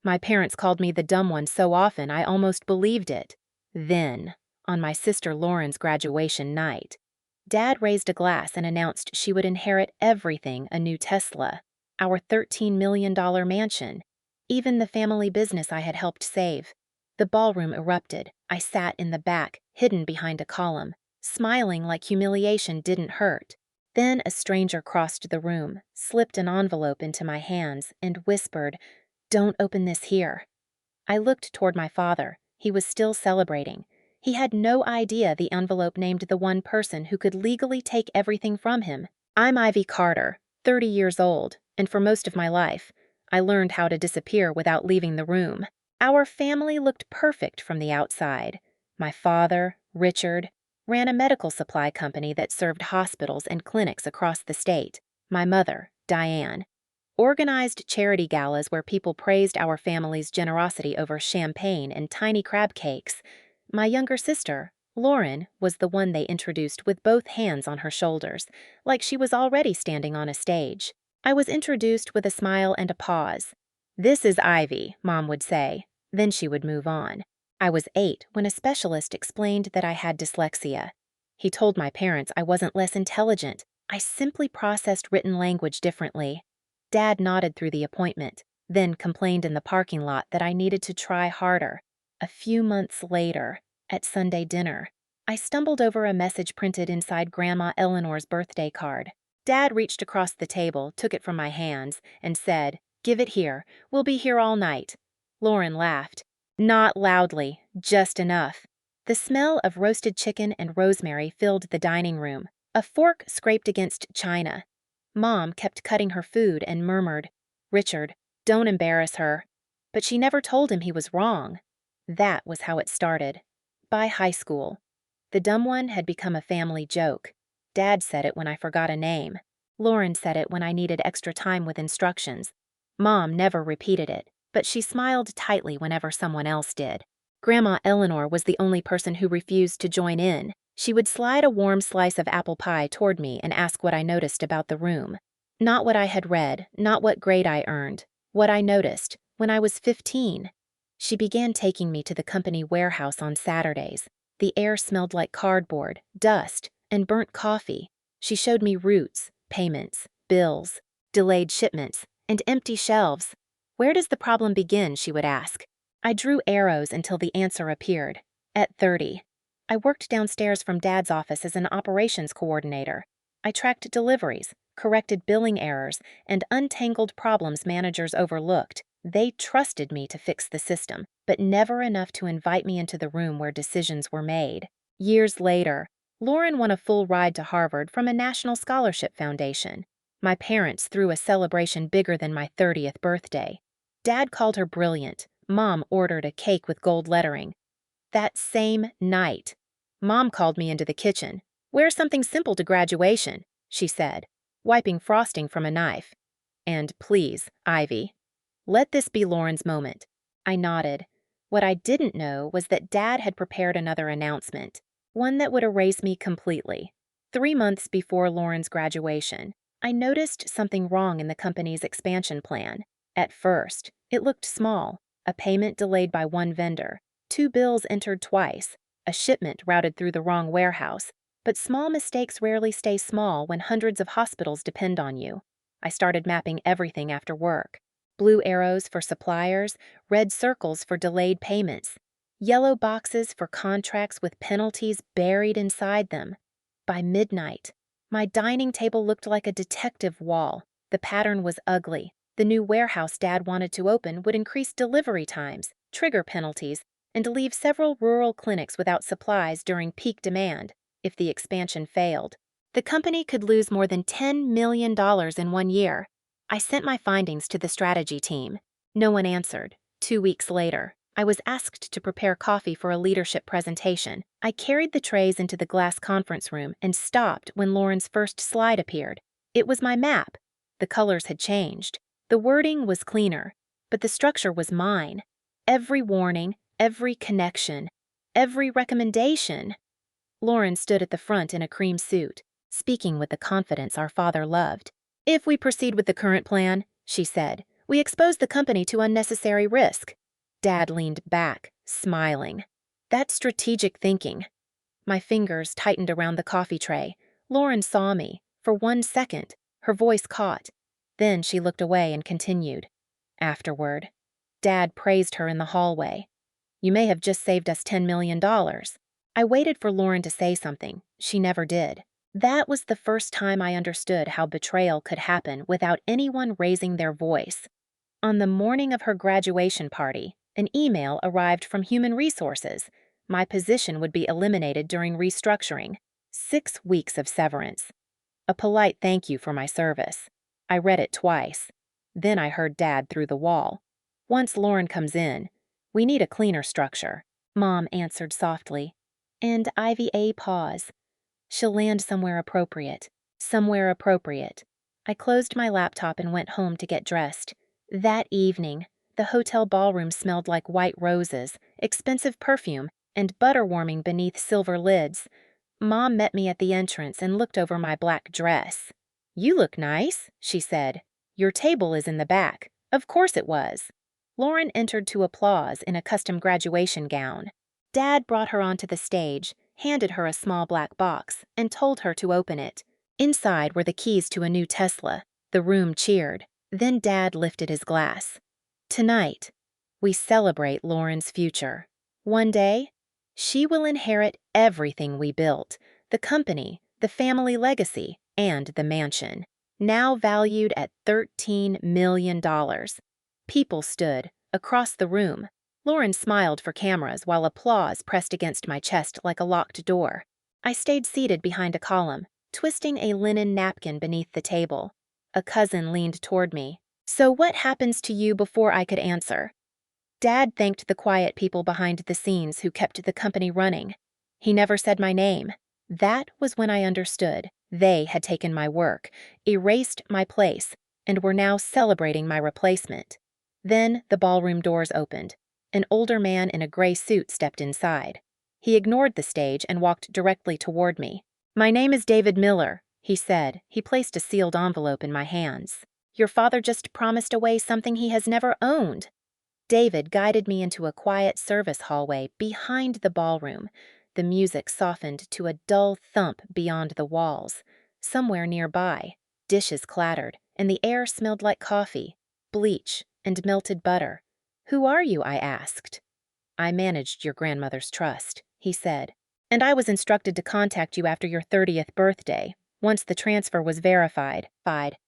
My parents called me the dumb one so often I almost believed it. Then, on my sister Lauren's graduation night, Dad raised a glass and announced she would inherit everything: a new Tesla, our $13 million mansion, even the family business I had helped save. The ballroom erupted. I sat in the back, hidden behind a column, smiling like humiliation didn't hurt. Then a stranger crossed the room, slipped an envelope into my hands, and whispered, "Don't open this here." I looked toward my father. He was still celebrating. He had no idea the envelope named the one person who could legally take everything from him. I'm Ivy Carter, 30 years old, and for most of my life, I learned how to disappear without leaving the room. Our family looked perfect from the outside. My father, Richard, ran a medical supply company that served hospitals and clinics across the state. My mother, Diane, organized charity galas where people praised our family's generosity over champagne and tiny crab cakes. My younger sister, Lauren, was the one they introduced with both hands on her shoulders, like she was already standing on a stage. I was introduced with a smile and a pause. "This is Ivy," Mom would say. Then she would move on. I was 8 when a specialist explained that I had dyslexia. He told my parents I wasn't less intelligent. I simply processed written language differently. Dad nodded through the appointment, then complained in the parking lot that I needed to try harder. A few months later, at Sunday dinner, I stumbled over a message printed inside Grandma Eleanor's birthday card. Dad reached across the table, took it from my hands, and said, "Give it here. We'll be here all night." Lauren laughed. Not loudly, just enough. The smell of roasted chicken and rosemary filled the dining room. A fork scraped against china. Mom kept cutting her food and murmured, "Richard, don't embarrass her." But she never told him he was wrong. That was how it started. By high school, the dumb one had become a family joke. Dad said it when I forgot a name. Lauren said it when I needed extra time with instructions. Mom never repeated it, but she smiled tightly whenever someone else did. Grandma Eleanor was the only person who refused to join in. She would slide a warm slice of apple pie toward me and ask what I noticed about the room. Not what I had read, not what grade I earned, what I noticed when I was 15. She began taking me to the company warehouse on Saturdays. The air smelled like cardboard, dust, and burnt coffee. She showed me routes, payments, bills, delayed shipments, and empty shelves. "Where does the problem begin?" she would ask. I drew arrows until the answer appeared. At 30. I worked downstairs from Dad's office as an operations coordinator. I tracked deliveries, corrected billing errors, and untangled problems managers overlooked. They trusted me to fix the system, but never enough to invite me into the room where decisions were made. Years later, Lauren won a full ride to Harvard from a National Scholarship Foundation. My parents threw a celebration bigger than my 30th birthday. Dad called her brilliant. Mom ordered a cake with gold lettering. That same night, Mom called me into the kitchen. "Wear something simple to graduation," she said, wiping frosting from a knife. "And please, Ivy, let this be Lauren's moment." I nodded. What I didn't know was that Dad had prepared another announcement, one that would erase me completely. 3 months before Lauren's graduation, I noticed something wrong in the company's expansion plan. At first, it looked small: a payment delayed by one vendor, 2 bills entered twice, a shipment routed through the wrong warehouse. But small mistakes rarely stay small when hundreds of hospitals depend on you. I started mapping everything after work. Blue arrows for suppliers, red circles for delayed payments, yellow boxes for contracts with penalties buried inside them. By midnight, my dining table looked like a detective wall. The pattern was ugly. The new warehouse Dad wanted to open would increase delivery times, trigger penalties, and leave several rural clinics without supplies during peak demand. If the expansion failed, the company could lose more than $10 million in 1 year. I sent my findings to the strategy team. No one answered. 2 weeks later, I was asked to prepare coffee for a leadership presentation. I carried the trays into the glass conference room and stopped when Lauren's first slide appeared. It was my map. The colors had changed. The wording was cleaner, but the structure was mine. Every warning, every connection, every recommendation. Lauren stood at the front in a cream suit, speaking with the confidence our father loved. "If we proceed with the current plan," she said, We exposed the company to unnecessary risk. Dad leaned back, smiling. That's strategic thinking. My fingers tightened around the coffee tray. Lauren saw me. For 1 second, her voice caught. Then she looked away and continued. Afterward, Dad praised her in the hallway. You may have just saved us $10 million. I waited for Lauren to say something. She never did. That was the first time I understood how betrayal could happen without anyone raising their voice. On the morning of her graduation party, an email arrived from Human Resources. My position would be eliminated during restructuring. 6 weeks of severance. A polite thank you for my service. I read it twice. Then I heard Dad through the wall. Once Lauren comes in, we need a cleaner structure. Mom answered softly. And Ivy pause. She'll land somewhere appropriate. Somewhere appropriate. I closed my laptop and went home to get dressed. That evening, the hotel ballroom smelled like white roses, expensive perfume, and butter warming beneath silver lids. Mom met me at the entrance and looked over my black dress. You look nice, she said. Your table is in the back. Of course it was. Lauren entered to applause in a custom graduation gown. Dad brought her onto the stage, handed her a small black box, and told her to open it. Inside were the keys to a new Tesla. The room cheered. Then Dad lifted his glass. Tonight, we celebrate Lauren's future. One day, she will inherit everything we built, the company, the family legacy, and the mansion, now valued at $13 million. People stood across the room. Lauren smiled for cameras while applause pressed against my chest like a locked door. I stayed seated behind a column, twisting a linen napkin beneath the table. A cousin leaned toward me. So what happens to you before I could answer? Dad thanked the quiet people behind the scenes who kept the company running. He never said my name. That was when I understood. They had taken my work, erased my place, and were now celebrating my replacement. Then the ballroom doors opened. An older man in a gray suit stepped inside. He ignored the stage and walked directly toward me. My name is David Miller, he said. He placed a sealed envelope in my hands. Your father just promised away something he has never owned. David guided me into a quiet service hallway behind the ballroom. The music softened to a dull thump beyond the walls. Somewhere nearby, dishes clattered, and the air smelled like coffee, bleach, and melted butter. Who are you? I asked. I managed your grandmother's trust, he said, and I was instructed to contact you after your 30th birthday. Once the transfer was verified,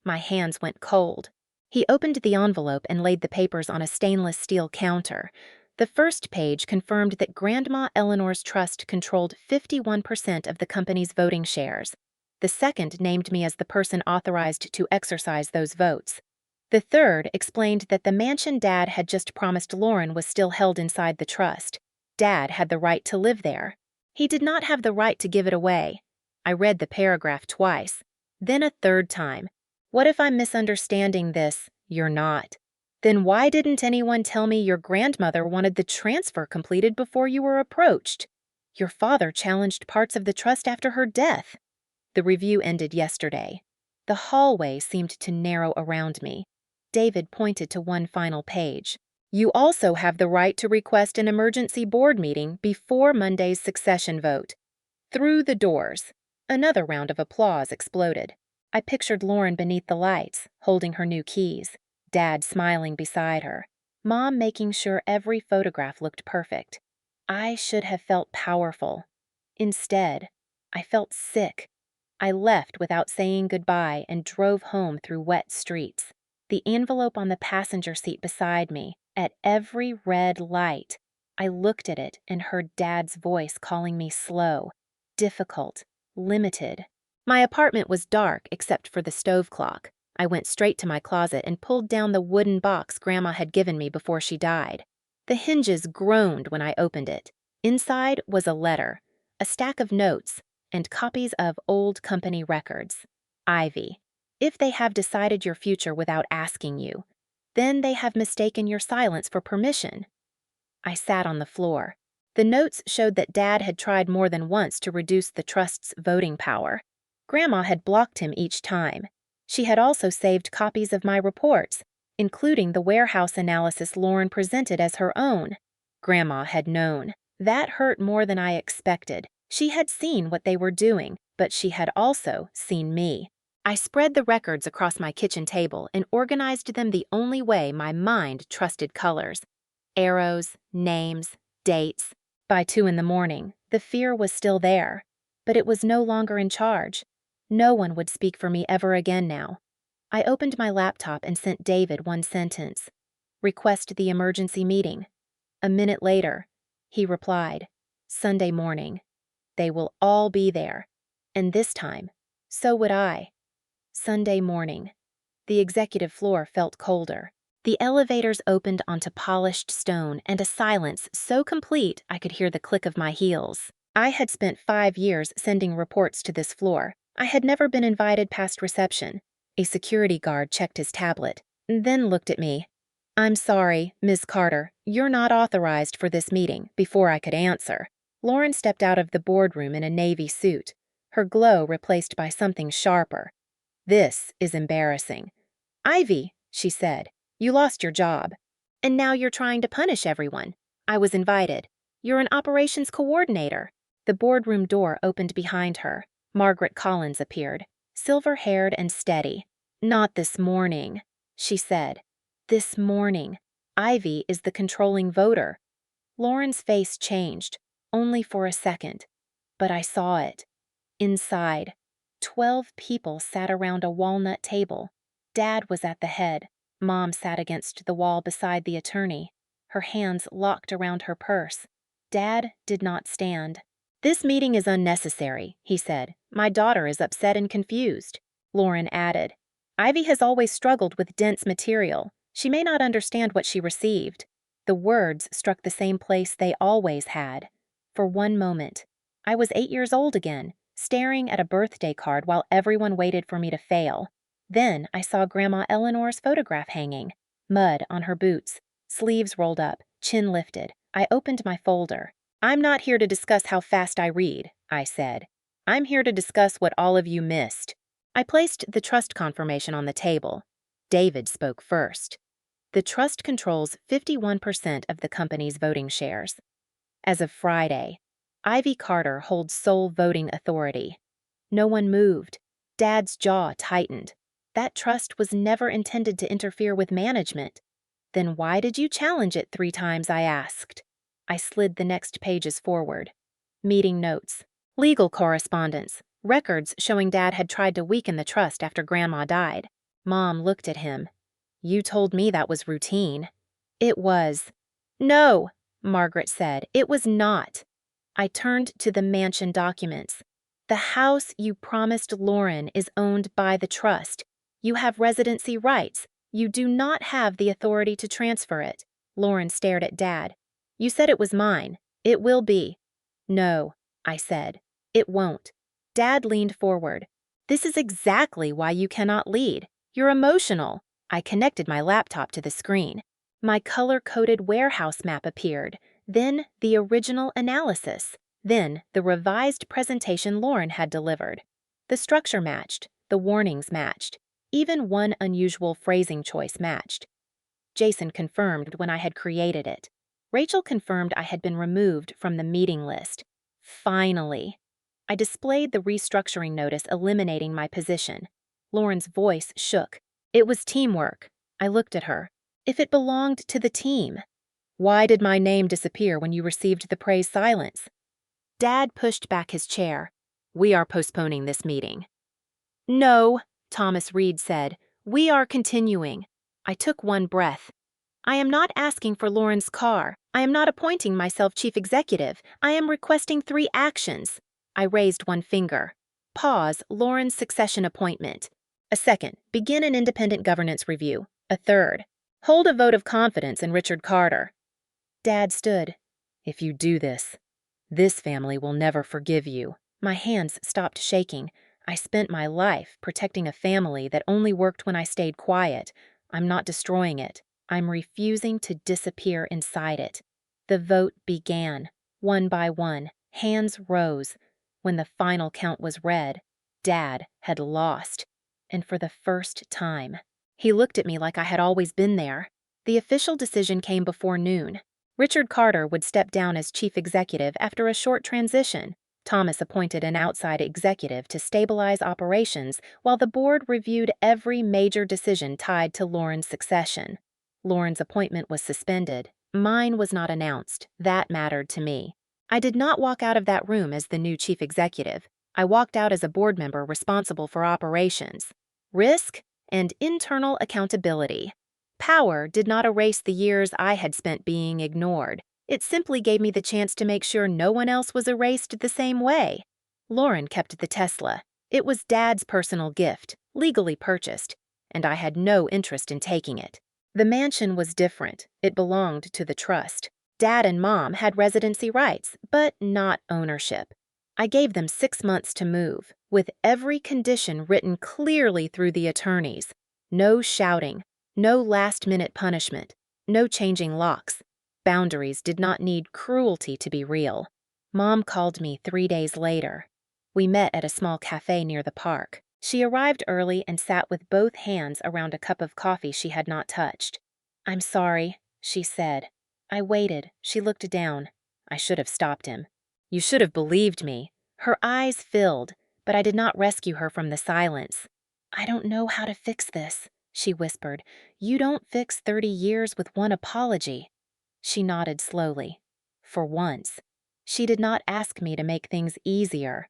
my hands went cold. He opened the envelope and laid the papers on a stainless steel counter. The first page confirmed that Grandma Eleanor's trust controlled 51% of the company's voting shares. The second named me as the person authorized to exercise those votes. The third explained that the mansion Dad had just promised Lauren was still held inside the trust. Dad had the right to live there. He did not have the right to give it away. I read the paragraph twice, then a third time. What if I'm misunderstanding this? You're not. Then why didn't anyone tell me your grandmother wanted the transfer completed before you were approached? Your father challenged parts of the trust after her death. The review ended yesterday. The hallway seemed to narrow around me. David pointed to one final page. You also have the right to request an emergency board meeting before Monday's succession vote. Through the doors. Another round of applause exploded. I pictured Lauren beneath the lights, holding her new keys. Dad smiling beside her. Mom making sure every photograph looked perfect. I should have felt powerful. Instead, I felt sick. I left without saying goodbye and drove home through wet streets. The envelope on the passenger seat beside me, at every red light. I looked at it and heard Dad's voice calling me slow, difficult, limited. My apartment was dark except for the stove clock. I went straight to my closet and pulled down the wooden box Grandma had given me before she died. The hinges groaned when I opened it. Inside was a letter, a stack of notes, and copies of old company records. Ivy, if they have decided your future without asking you, then they have mistaken your silence for permission. I sat on the floor. The notes showed that Dad had tried more than once to reduce the trust's voting power. Grandma had blocked him each time. She had also saved copies of my reports, including the warehouse analysis Lauren presented as her own. Grandma had known. That hurt more than I expected. She had seen what they were doing, but she had also seen me. I spread the records across my kitchen table and organized them the only way my mind trusted colors. Arrows, names, dates. By 2 in the morning, the fear was still there, but it was no longer in charge. No one would speak for me ever again now. I opened my laptop and sent David one sentence. Request the emergency meeting. A minute later, he replied, Sunday morning. They will all be there. And this time, so would I. Sunday morning. The executive floor felt colder. The elevators opened onto polished stone and a silence so complete I could hear the click of my heels. I had spent 5 years sending reports to this floor. I had never been invited past reception. A security guard checked his tablet, then looked at me. I'm sorry, Ms. Carter, you're not authorized for this meeting, before I could answer. Lauren stepped out of the boardroom in a navy suit, her glow replaced by something sharper. This is embarrassing. Ivy, she said, you lost your job. And now you're trying to punish everyone. I was invited. You're an operations coordinator. The boardroom door opened behind her. Margaret Collins appeared, silver-haired and steady. Not this morning, she said. This morning. Ivy is the controlling voter. Lauren's face changed, only for a second. But I saw it. Inside, 12 people sat around a walnut table. Dad was at the head. Mom sat against the wall beside the attorney, her hands locked around her purse. Dad did not stand. This meeting is unnecessary, he said. My daughter is upset and confused. Lauren added, Ivy has always struggled with dense material. She may not understand what she received. The words struck the same place they always had. For one moment, I was 8 years old again, staring at a birthday card while everyone waited for me to fail. Then I saw Grandma Eleanor's photograph hanging, mud on her boots, sleeves rolled up, chin lifted. I opened my folder. I'm not here to discuss how fast I read, I said. I'm here to discuss what all of you missed. I placed the trust confirmation on the table. David spoke first. The trust controls 51% of the company's voting shares. As of Friday, Ivy Carter holds sole voting authority. No one moved. Dad's jaw tightened. That trust was never intended to interfere with management. Then why did you challenge it 3 times, I asked. I slid the next pages forward. Meeting notes. Legal correspondence. Records showing Dad had tried to weaken the trust after Grandma died. Mom looked at him. You told me that was routine. It was. No, Margaret said. It was not. I turned to the mansion documents. The house you promised Lauren is owned by the trust. You have residency rights. You do not have the authority to transfer it. Lauren stared at Dad. You said it was mine. It will be. No, I said. It won't. Dad leaned forward. This is exactly why you cannot lead. You're emotional. I connected my laptop to the screen. My color-coded warehouse map appeared. Then the original analysis. Then the revised presentation Lauren had delivered. The structure matched. The warnings matched. Even one unusual phrasing choice matched. Jason confirmed when I had created it. Rachel confirmed I had been removed from the meeting list. Finally. I displayed the restructuring notice eliminating my position. Lauren's voice shook. It was teamwork. I looked at her. If it belonged to the team. Why did my name disappear when you received the praise silence? Dad pushed back his chair. We are postponing this meeting. No, Thomas Reed said. We are continuing. I took one breath. I am not asking for Lauren's car. I am not appointing myself chief executive. I am requesting 3 actions. I raised one finger. Pause Lauren's succession appointment. A second, begin an independent governance review. A third, hold a vote of confidence in Richard Carter. Dad stood. If you do this family will never forgive you. My hands stopped shaking. I spent my life protecting a family that only worked when I stayed quiet. I'm not destroying it. I'm refusing to disappear inside it. The vote began. One by one, hands rose. When the final count was read, Dad had lost. And for the first time, He looked at me like I had always been there. The official decision came before noon. Richard Carter would step down as chief executive after a short transition. Thomas appointed an outside executive to stabilize operations while the board reviewed every major decision tied to Lauren's succession. Lauren's appointment was suspended. Mine was not announced. That mattered to me. I did not walk out of that room as the new chief executive. I walked out as a board member responsible for operations, risk, and internal accountability. Power did not erase the years I had spent being ignored. It simply gave me the chance to make sure no one else was erased the same way. Lauren kept the Tesla. It was Dad's personal gift, legally purchased, and I had no interest in taking it. The mansion was different. It belonged to the trust. Dad and Mom had residency rights, but not ownership. I gave them 6 months to move, with every condition written clearly through the attorneys. No shouting, no last-minute punishment, no changing locks. Boundaries did not need cruelty to be real. Mom called me 3 days later. We met at a small cafe near the park. She arrived early and sat with both hands around a cup of coffee she had not touched. "I'm sorry," she said. I waited. She looked down. I should have stopped him. "You should have believed me." Her eyes filled, but I did not rescue her from the silence. "I don't know how to fix this," she whispered. "You don't fix 30 years with one apology." She nodded slowly. For once. She did not ask me to make things easier.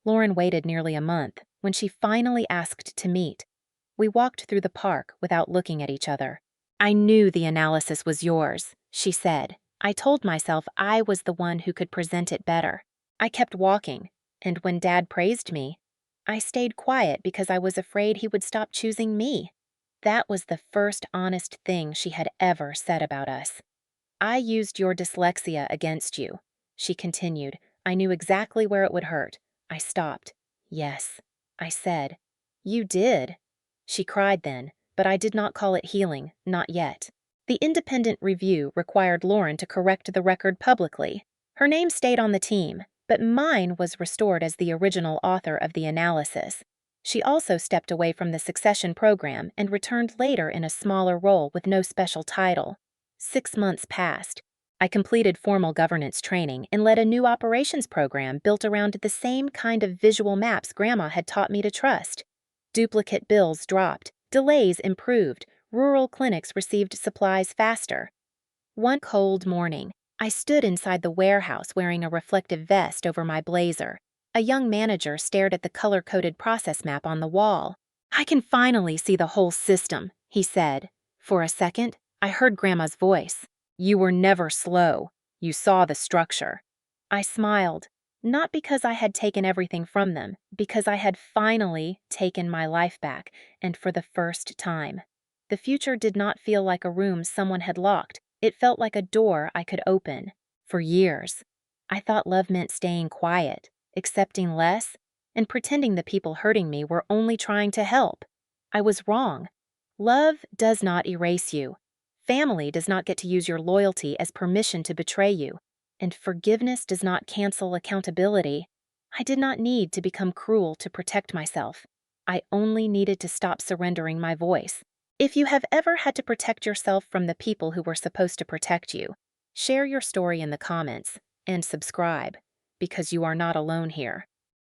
Lauren waited nearly a month when she finally asked to meet. We walked through the park without looking at each other. "I knew the analysis was yours," she said. I told myself I was the one who could present it better. I kept walking, and when Dad praised me, I stayed quiet because I was afraid he would stop choosing me. That was the first honest thing she had ever said about us. "I used your dyslexia against you," she continued. I knew exactly where it would hurt. I stopped. "Yes," I said. "You did." She cried then, but I did not call it healing, not yet. The independent review required Lauren to correct the record publicly. Her name stayed on the team, but mine was restored as the original author of the analysis. She also stepped away from the succession program and returned later in a smaller role with no special title. 6 months passed. I completed formal governance training and led a new operations program built around the same kind of visual maps Grandma had taught me to trust. Duplicate bills dropped, delays improved, rural clinics received supplies faster. One cold morning, I stood inside the warehouse wearing a reflective vest over my blazer. A young manager stared at the color-coded process map on the wall. "I can finally see the whole system," he said. For a second, I heard Grandma's voice. "You were never slow. You saw the structure." I smiled, not because I had taken everything from them, because I had finally taken my life back, and for the first time. The future did not feel like a room someone had locked. It felt like a door I could open. For years, I thought love meant staying quiet, accepting less, and pretending the people hurting me were only trying to help. I was wrong. Love does not erase you. Family does not get to use your loyalty as permission to betray you. And forgiveness does not cancel accountability. I did not need to become cruel to protect myself. I only needed to stop surrendering my voice. If you have ever had to protect yourself from the people who were supposed to protect you, share your story in the comments and subscribe, because you are not alone here.